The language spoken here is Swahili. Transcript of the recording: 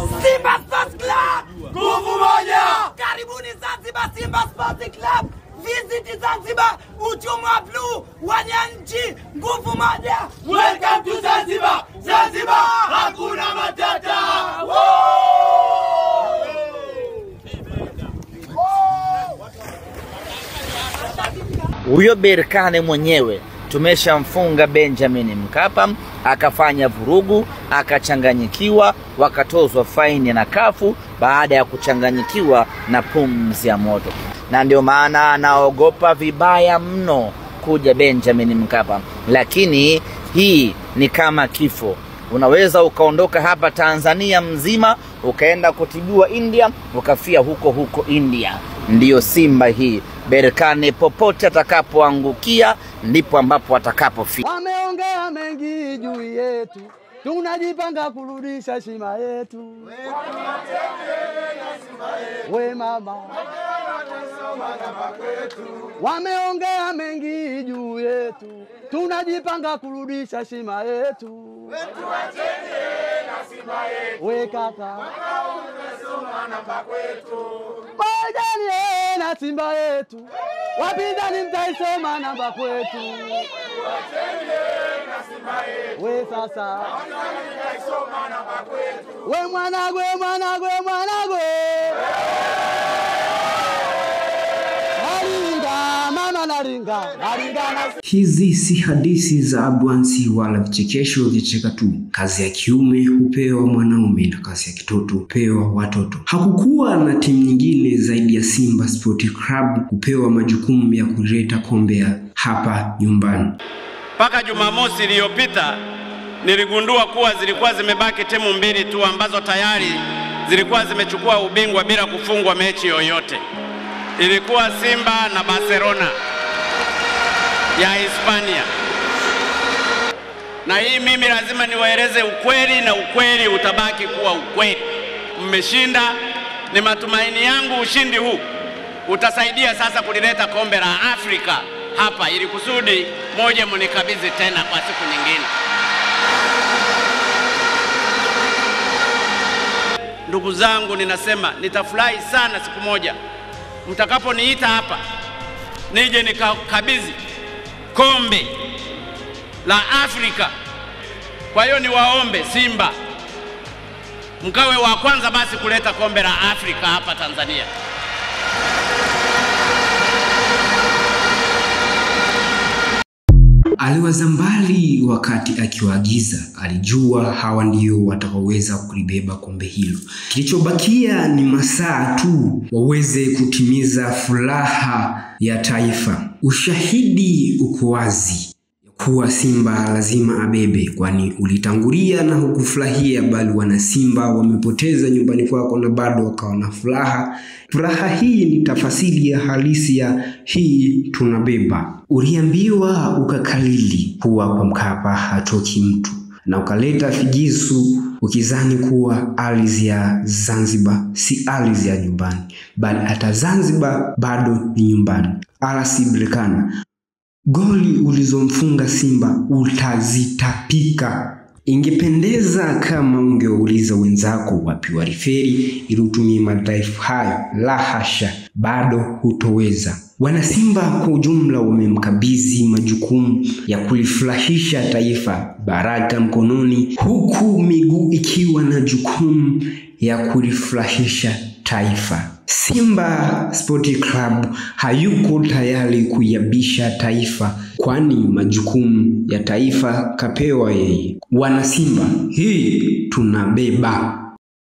Simba Sports Club, nguvu moja. Karibuni Zanzibar, Simba Sports Club. Visit Zanzibar, uchumi wa blue, wananchi, nguvu moja. Welcome to Zanzibar. Zanzibar, hakuna matata. Huyo Berkane mwenyewe tumeshamfunga Benjamin Mkapa, akafanya vurugu, akachanganyikiwa, wakatozwa faini na kafu baada ya kuchanganyikiwa na pumzi ya moto. Na ndio maana anaogopa vibaya mno kuja Benjamin Mkapa. Lakini hii ni kama kifo. Unaweza ukaondoka hapa Tanzania mzima, ukaenda kutibiwa India, ukafia huko India. Ndiyo Simba hii. Berkane popote atakapoangukia ndipo ambapo atakapofia. Wameongea mengi juu yetu, tunajipanga kurudisha heshima yetu. We mama, wameongea mengi juu yetu, tunajipanga kurudisha heshima yetu. We kaka, Maidani na Simba yetu, wapinzani mtaisoma namba kwetu. We sasa, we mwanagwe. Hizi si hadithi za abwansi wala vichekesho vicheka tu. Kazi ya kiume hupewa mwanaume na kazi ya kitoto hupewa watoto. Hakukuwa na timu nyingine zaidi ya Simba Sport Club kupewa majukumu ya kuleta kombe hapa nyumbani. Paka Jumamosi iliyopita niligundua kuwa zilikuwa zimebaki timu mbili tu ambazo tayari zilikuwa zimechukua ubingwa bila kufungwa mechi yoyote. Ilikuwa Simba na Barcelona ya Hispania. Na hii mimi lazima niwaeleze ukweli, na ukweli utabaki kuwa ukweli. Mmeshinda. Ni matumaini yangu ushindi huu utasaidia sasa kulileta kombe la Afrika hapa, ili kusudi moja mnikabidhi tena kwa siku nyingine. Ndugu zangu, ninasema nitafurahi sana siku moja mtakaponiita hapa nije nikakabidhi kombe la Afrika. Kwa hiyo niwaombe Simba, mkawe wa kwanza basi kuleta kombe la Afrika hapa Tanzania. Aliwaza mbali wakati akiwaagiza. Alijua hawa ndio watakaoweza kulibeba kombe hilo. Kilichobakia ni masaa tu waweze kutimiza furaha ya taifa. Ushahidi uko wazi kuwa Simba lazima abebe, kwani ulitangulia na hukufurahia, bali wana Simba wamepoteza nyumbani kwako na bado wakawa na furaha. Furaha hii ni tafasiri ya halisi ya hii tunabeba. Uliambiwa ukakalili kuwa kwa Mkapa hatoki mtu, na ukaleta figisu ukizani kuwa ardhi ya Zanzibar si ardhi ya nyumbani, bali hata Zanzibar bado ni nyumbani. RS Berkane, goli ulizomfunga Simba utazitapika. Ingependeza kama ungeuliza wenzako wapi wariferi ili utumie madhaifu hayo. La hasha, bado hutoweza. Wana Simba kwa ujumla wamemkabidhi majukumu ya kulifurahisha taifa, baraka mkononi, huku miguu ikiwa na jukumu ya kulifurahisha taifa. Simba Sport Club hayuko tayari kuyabisha taifa, kwani majukumu ya taifa kapewa yeye. Wana Simba, hii tunabeba.